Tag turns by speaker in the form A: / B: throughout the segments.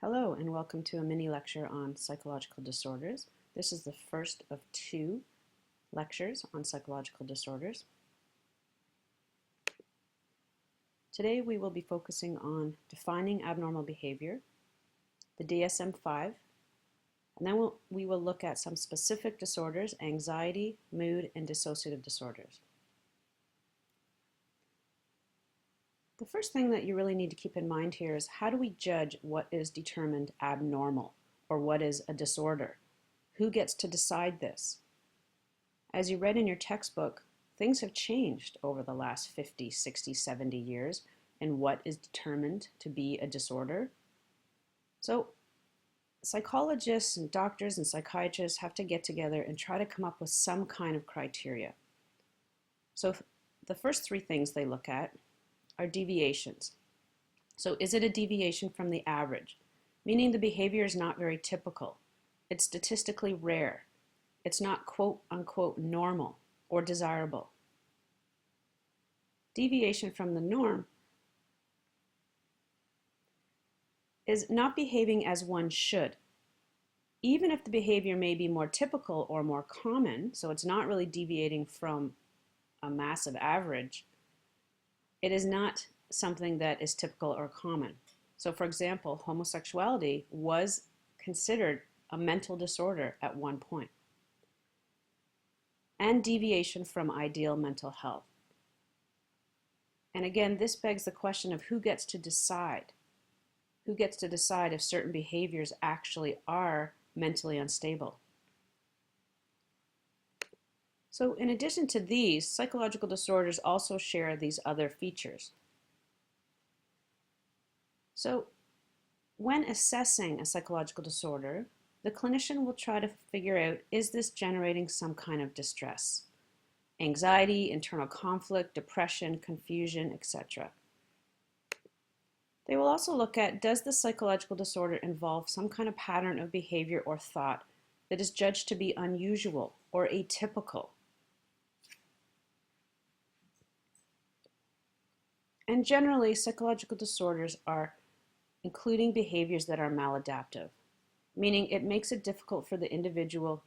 A: Hello and welcome to a mini lecture on psychological disorders. This is the first of two lectures on psychological disorders. Today we will be focusing on defining abnormal behavior, the DSM-5, and then we will look at some specific disorders, anxiety, mood, and dissociative disorders. The first thing that you really need to keep in mind here is how do we judge what is determined abnormal or what is a disorder? Who gets to decide this? As you read in your textbook, things have changed over the last 50, 60, 70 years in what is determined to be a disorder. So psychologists and doctors and psychiatrists have to get together and try to come up with some kind of criteria. So the first three things they look at are deviations. So is it a deviation from the average? Meaning the behavior is not very typical. It's statistically rare. It's not quote unquote normal or desirable. Deviation from the norm is not behaving as one should. Even if the behavior may be more typical or more common, so it's not really deviating from a massive average, it is not something that is typical or common. So for example, homosexuality was considered a mental disorder at one point. And deviation from ideal mental health. And again, this begs the question of who gets to decide? Who gets to decide if certain behaviors actually are mentally unstable? So in addition to these, psychological disorders also share these other features. So when assessing a psychological disorder, the clinician will try to figure out, is this generating some kind of distress? Anxiety, internal conflict, depression, confusion, etc. They will also look at, does the psychological disorder involve some kind of pattern of behavior or thought that is judged to be unusual or atypical? And generally, psychological disorders are including behaviors that are maladaptive, meaning it makes it difficult for the individual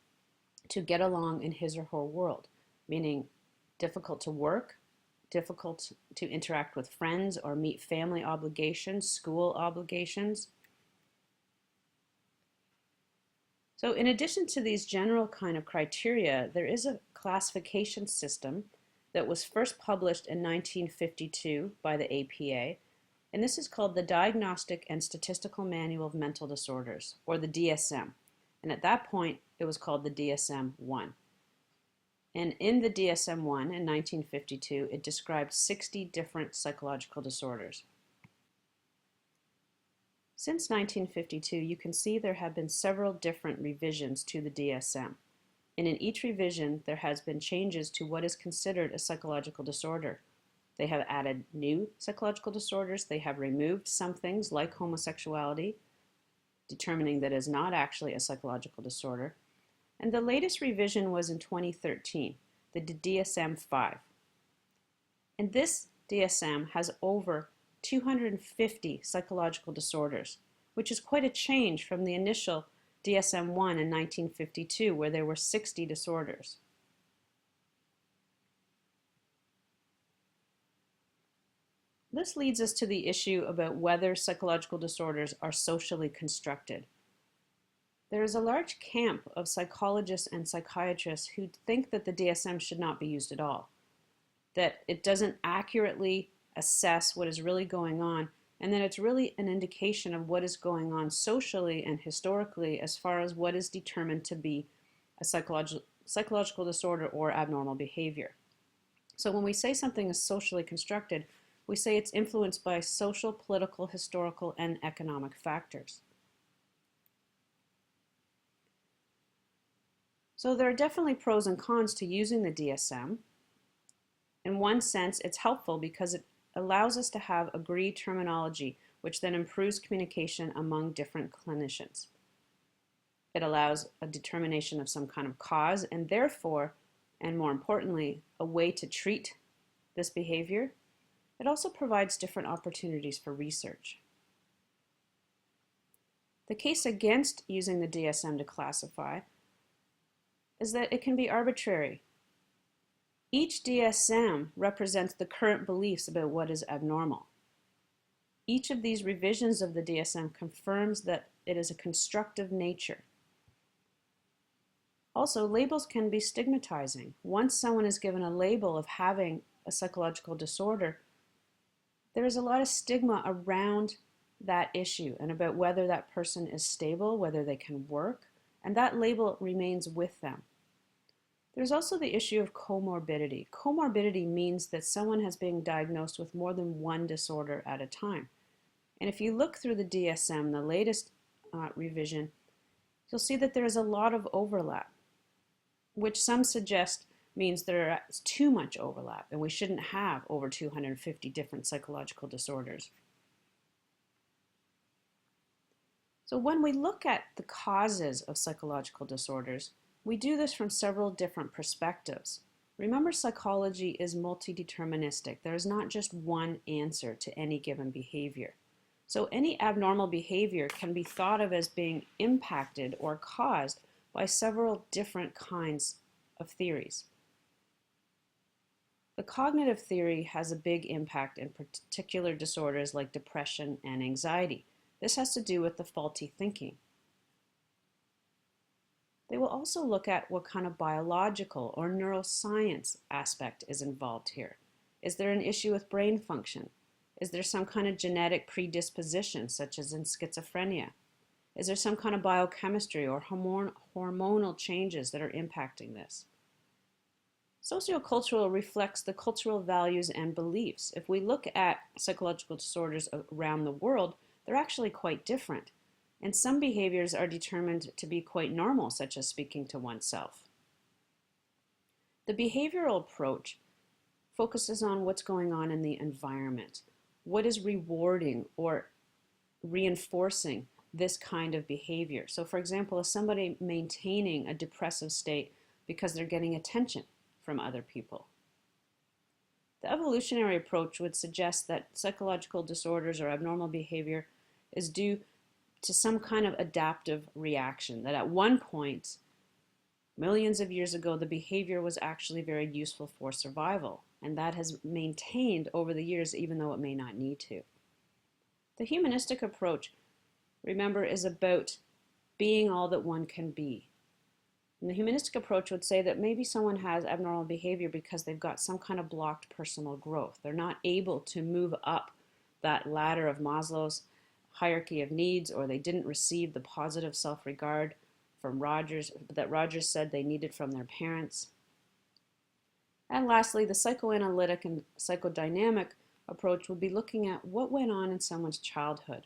A: to get along in his or her world, meaning difficult to work, difficult to interact with friends or meet family obligations, school obligations. So in addition to these general kind of criteria, there is a classification system that was first published in 1952 by the APA, and this is called the Diagnostic and Statistical Manual of Mental Disorders, or the DSM. And at that point, it was called the DSM-1. And in the DSM-1 in 1952, it described 60 different psychological disorders. Since 1952, you can see there have been several different revisions to the DSM. And in each revision, there has been changes to what is considered a psychological disorder. They have added new psychological disorders. They have removed some things like homosexuality, determining that it is not actually a psychological disorder. And the latest revision was in 2013, the DSM-5. And this DSM has over 250 psychological disorders, which is quite a change from the initial DSM-1 in 1952, where there were 60 disorders. This leads us to the issue about whether psychological disorders are socially constructed. There is a large camp of psychologists and psychiatrists who think that the DSM should not be used at all, that it doesn't accurately assess what is really going on, and that it's really an indication of what is going on socially and historically as far as what is determined to be a psychological disorder or abnormal behavior. So when we say something is socially constructed, we say it's influenced by social, political, historical, and economic factors. So there are definitely pros and cons to using the DSM. In one sense, it's helpful because it allows us to have agreed terminology, which then improves communication among different clinicians. It allows a determination of some kind of cause and therefore, and more importantly, a way to treat this behavior. It also provides different opportunities for research. The case against using the DSM to classify is that it can be arbitrary. Each DSM represents the current beliefs about what is abnormal. Each of these revisions of the DSM confirms that it is a constructive nature. Also, labels can be stigmatizing. Once someone is given a label of having a psychological disorder, there is a lot of stigma around that issue and about whether that person is stable, whether they can work, and that label remains with them. There's also the issue of comorbidity. Comorbidity means that someone has been diagnosed with more than one disorder at a time. And if you look through the DSM, the latest revision, you'll see that there is a lot of overlap, which some suggest means there is too much overlap and we shouldn't have over 250 different psychological disorders. So when we look at the causes of psychological disorders, we do this from several different perspectives. Remember, psychology is multi-deterministic. There is not just one answer to any given behavior. So any abnormal behavior can be thought of as being impacted or caused by several different kinds of theories. The cognitive theory has a big impact in particular disorders like depression and anxiety. This has to do with the faulty thinking. They will also look at what kind of biological or neuroscience aspect is involved here. Is there an issue with brain function? Is there some kind of genetic predisposition, such as in schizophrenia? Is there some kind of biochemistry or hormonal changes that are impacting this? Sociocultural reflects the cultural values and beliefs. If we look at psychological disorders around the world, they're actually quite different. And some behaviors are determined to be quite normal, such as speaking to oneself. The behavioral approach focuses on what's going on in the environment. What is rewarding or reinforcing this kind of behavior? So for example, is somebody maintaining a depressive state because they're getting attention from other people? The evolutionary approach would suggest that psychological disorders or abnormal behavior is due to some kind of adaptive reaction, that at one point, millions of years ago, the behavior was actually very useful for survival, and that has maintained over the years, even though it may not need to. The humanistic approach, remember, is about being all that one can be. And the humanistic approach would say that maybe someone has abnormal behavior because they've got some kind of blocked personal growth. They're not able to move up that ladder of Maslow's hierarchy of needs, or they didn't receive the positive self-regard from that Rogers said they needed from their parents. And lastly, the psychoanalytic and psychodynamic approach would be looking at what went on in someone's childhood.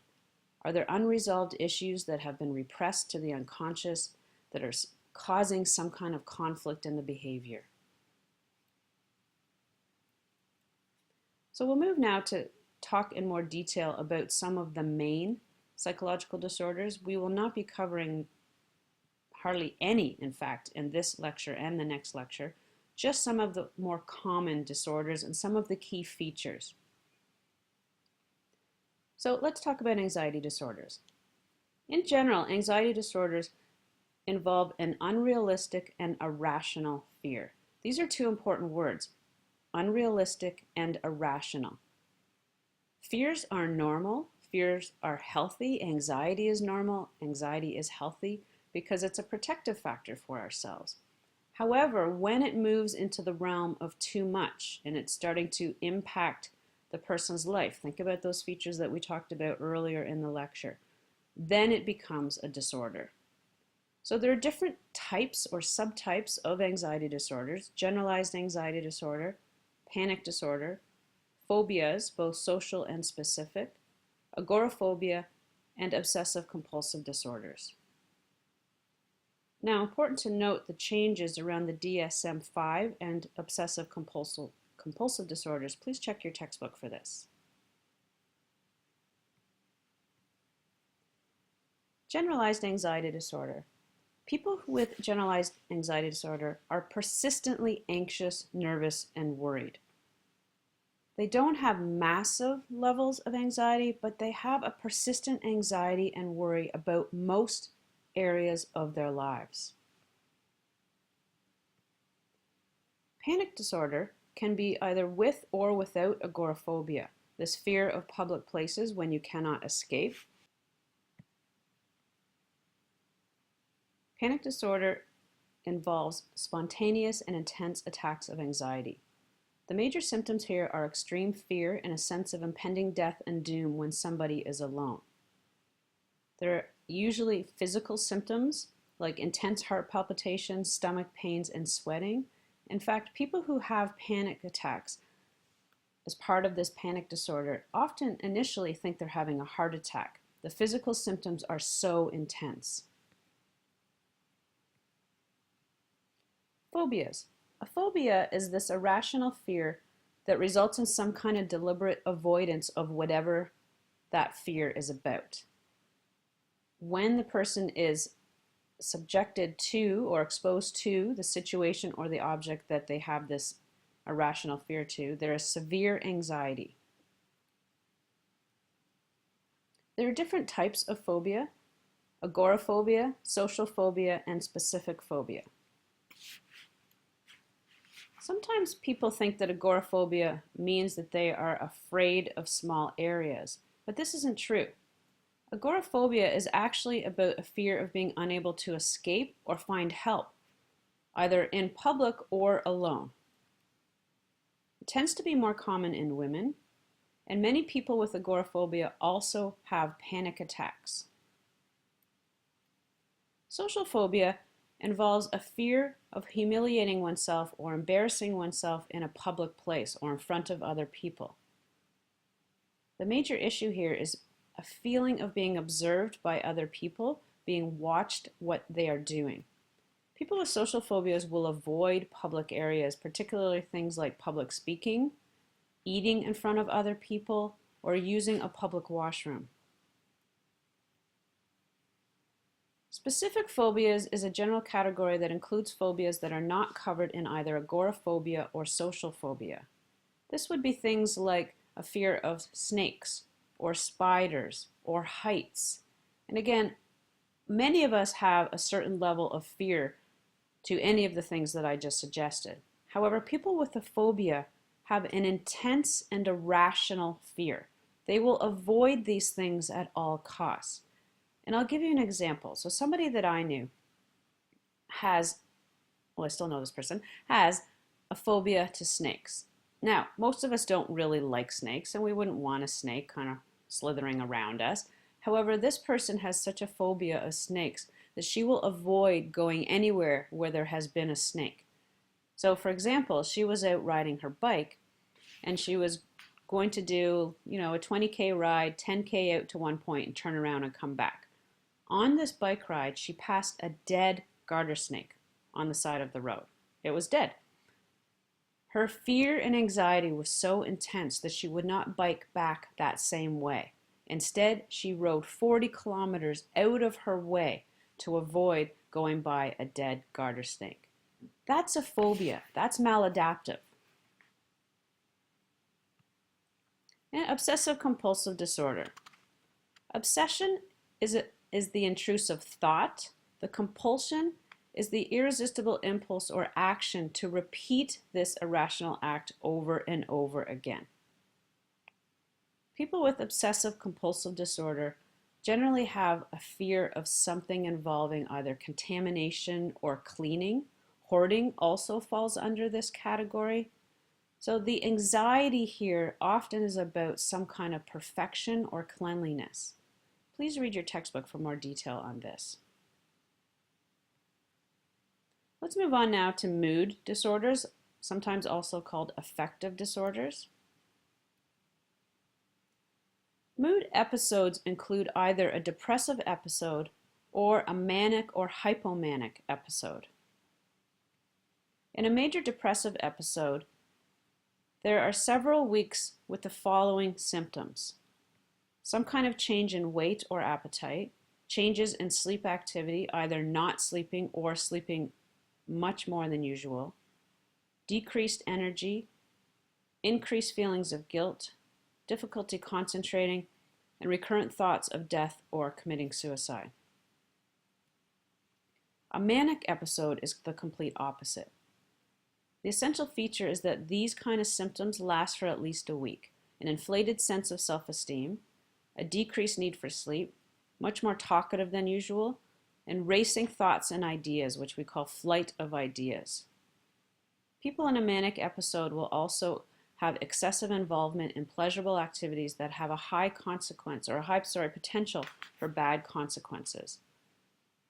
A: Are there unresolved issues that have been repressed to the unconscious that are causing some kind of conflict in the behavior? So we'll move now to talk in more detail about some of the main psychological disorders. We will not be covering hardly any, in fact, in this lecture and the next lecture, just some of the more common disorders and some of the key features. So let's talk about anxiety disorders. In general, anxiety disorders involve an unrealistic and irrational fear. These are two important words, unrealistic and irrational. Fears are normal, fears are healthy, anxiety is normal, anxiety is healthy because it's a protective factor for ourselves. However, when it moves into the realm of too much and it's starting to impact the person's life, think about those features that we talked about earlier in the lecture, then it becomes a disorder. So there are different types or subtypes of anxiety disorders: generalized anxiety disorder, panic disorder, phobias, both social and specific, agoraphobia, and obsessive compulsive disorders. Now, important to note the changes around the DSM-5 and obsessive compulsive disorders. Please check your textbook for this. Generalized anxiety disorder. People with generalized anxiety disorder are persistently anxious, nervous, and worried. They don't have massive levels of anxiety, but they have a persistent anxiety and worry about most areas of their lives. Panic disorder can be either with or without agoraphobia, this fear of public places when you cannot escape. Panic disorder involves spontaneous and intense attacks of anxiety. The major symptoms here are extreme fear and a sense of impending death and doom when somebody is alone. There are usually physical symptoms like intense heart palpitations, stomach pains, and sweating. In fact, people who have panic attacks as part of this panic disorder often initially think they're having a heart attack. The physical symptoms are so intense. Phobias. A phobia is this irrational fear that results in some kind of deliberate avoidance of whatever that fear is about. When the person is subjected to or exposed to the situation or the object that they have this irrational fear to, there is severe anxiety. There are different types of phobia: agoraphobia, social phobia, and specific phobia. Sometimes people think that agoraphobia means that they are afraid of small areas, but this isn't true. Agoraphobia is actually about a fear of being unable to escape or find help, either in public or alone. It tends to be more common in women, and many people with agoraphobia also have panic attacks. Social phobia involves a fear of humiliating oneself or embarrassing oneself in a public place or in front of other people. The major issue here is a feeling of being observed by other people, being watched what they are doing. People with social phobias will avoid public areas, particularly things like public speaking, eating in front of other people, or using a public washroom. Specific phobias is a general category that includes phobias that are not covered in either agoraphobia or social phobia. This would be things like a fear of snakes or spiders or heights. And again, many of us have a certain level of fear to any of the things that I just suggested. However, people with a phobia have an intense and irrational fear. They will avoid these things at all costs. And I'll give you an example. So somebody that I knew has, well, I still know this person, has a phobia to snakes. Now, most of us don't really like snakes, and we wouldn't want a snake kind of slithering around us. However, this person has such a phobia of snakes that she will avoid going anywhere where there has been a snake. So, for example, she was out riding her bike, and she was going to do, a 20K ride, 10K out to one point, and turn around and come back. On this bike ride, she passed a dead garter snake on the side of the road. It was dead. Her fear and anxiety was so intense that she would not bike back that same way. Instead, she rode 40 kilometers out of her way to avoid going by a dead garter snake. That's a phobia. That's maladaptive. And obsessive compulsive disorder. Obsession is the intrusive thought. The compulsion is the irresistible impulse or action to repeat this irrational act over and over again. People with obsessive compulsive disorder generally have a fear of something involving either contamination or cleaning. Hoarding also falls under this category. So the anxiety here often is about some kind of perfection or cleanliness. Please read your textbook for more detail on this. Let's move on now to mood disorders, sometimes also called affective disorders. Mood episodes include either a depressive episode or a manic or hypomanic episode. In a major depressive episode, there are several weeks with the following symptoms: some kind of change in weight or appetite, changes in sleep activity, either not sleeping or sleeping much more than usual, decreased energy, increased feelings of guilt, difficulty concentrating, and recurrent thoughts of death or committing suicide. A manic episode is the complete opposite. The essential feature is that these kind of symptoms last for at least a week. An inflated sense of self-esteem, a decreased need for sleep, much more talkative than usual, and racing thoughts and ideas, which we call flight of ideas. People in a manic episode will also have excessive involvement in pleasurable activities that have a high consequence or a high potential for bad consequences.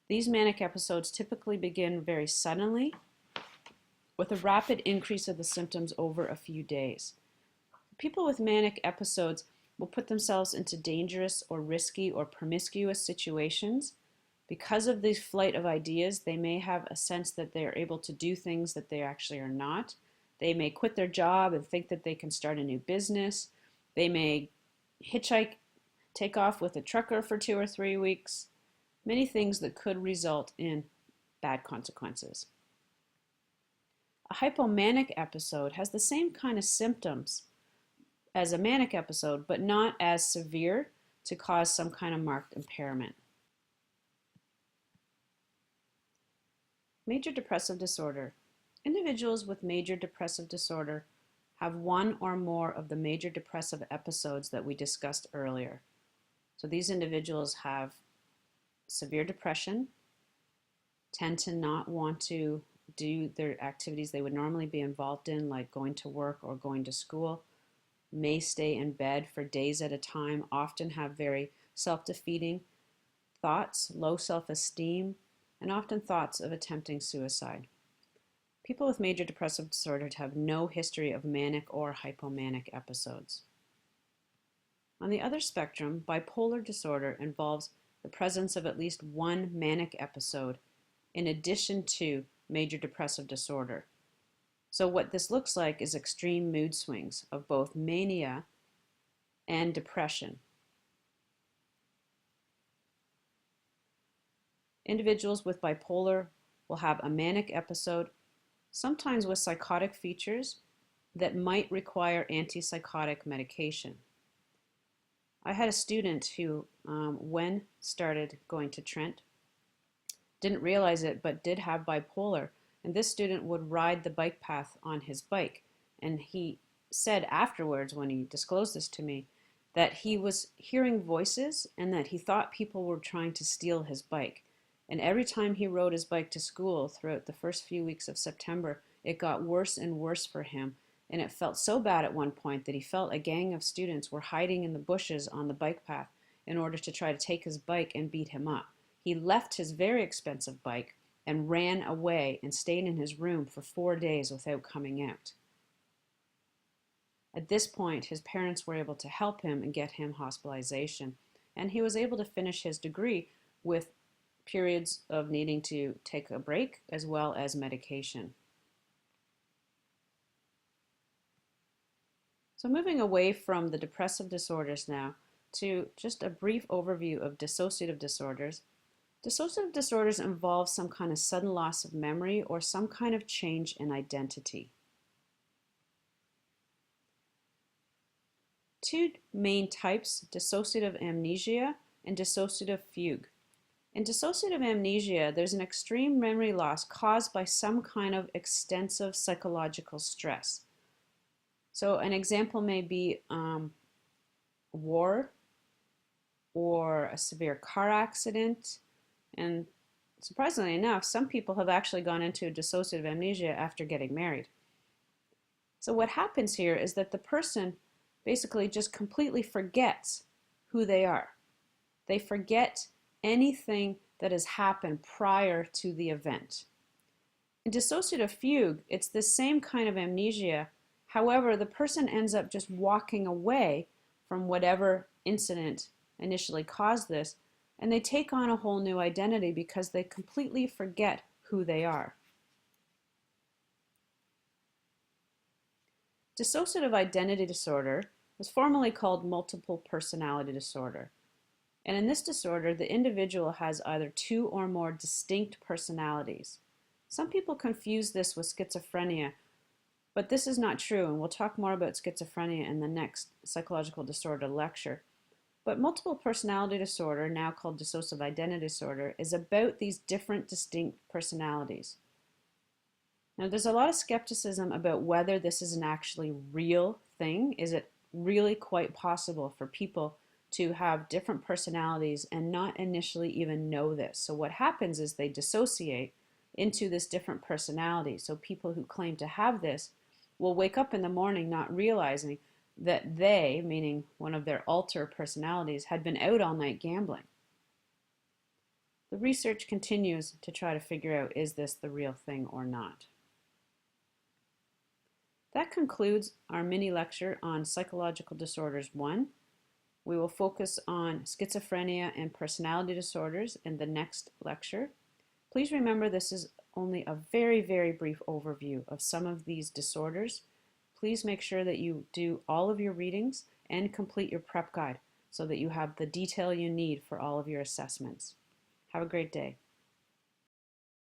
A: These manic episodes typically begin very suddenly with a rapid increase of the symptoms over a few days. People with manic episodes will put themselves into dangerous or risky or promiscuous situations. Because of this flight of ideas, they may have a sense that they are able to do things that they actually are not. They may quit their job and think that they can start a new business. They may hitchhike, take off with a trucker for 2 or 3 weeks. Many things that could result in bad consequences. A hypomanic episode has the same kind of symptoms as a manic episode, but not as severe to cause some kind of marked impairment. Major depressive disorder. Individuals with major depressive disorder have one or more of the major depressive episodes that we discussed earlier. So these individuals have severe depression, tend to not want to do their activities they would normally be involved in, like going to work or going to school, may stay in bed for days at a time, often have very self-defeating thoughts, low self-esteem, and often thoughts of attempting suicide. People with major depressive disorder have no history of manic or hypomanic episodes. On the other spectrum, bipolar disorder involves the presence of at least one manic episode in addition to major depressive disorder. So what this looks like is extreme mood swings of both mania and depression. Individuals with bipolar will have a manic episode, sometimes with psychotic features that might require antipsychotic medication. I had a student who, when started going to Trent, didn't realize it, but did have bipolar. And this student would ride the bike path on his bike. And he said afterwards, when he disclosed this to me, that he was hearing voices and that he thought people were trying to steal his bike. And every time he rode his bike to school throughout the first few weeks of September, it got worse and worse for him. And it felt so bad at one point that he felt a gang of students were hiding in the bushes on the bike path in order to try to take his bike and beat him up. He left his very expensive bike and ran away and stayed in his room for 4 days without coming out. At this point, his parents were able to help him and get him hospitalization, and he was able to finish his degree with periods of needing to take a break as well as medication. So moving away from the depressive disorders now to just a brief overview of dissociative disorders. Dissociative disorders involve some kind of sudden loss of memory or some kind of change in identity. Two main types, dissociative amnesia and dissociative fugue. In dissociative amnesia, there's an extreme memory loss caused by some kind of extensive psychological stress. So an example may be war or a severe car accident. And surprisingly enough, some people have actually gone into dissociative amnesia after getting married. So what happens here is that the person basically just completely forgets who they are. They forget anything that has happened prior to the event. In dissociative fugue, it's the same kind of amnesia. However, the person ends up just walking away from whatever incident initially caused this, and they take on a whole new identity because they completely forget who they are. Dissociative identity disorder was formerly called multiple personality disorder. And in this disorder, the individual has either 2 or more distinct personalities. Some people confuse this with schizophrenia, But this is not true, and we'll talk more about schizophrenia in the next psychological disorder lecture. But multiple personality disorder, now called dissociative identity disorder, is about these different distinct personalities. Now, there's a lot of skepticism about whether this is an actually real thing. Is it really quite possible for people to have different personalities and not initially even know this? So what happens is they dissociate into this different personality. So people who claim to have this will wake up in the morning not realizing that they, meaning one of their alter personalities, had been out all night gambling. The research continues to try to figure out, is this the real thing or not? That concludes our mini lecture on Psychological Disorders 1. We will focus on schizophrenia and personality disorders in the next lecture. Please remember this is only a very, very brief overview of some of these disorders. Please make sure that you do all of your readings and complete your prep guide so that you have the detail you need for all of your assessments. Have a great day.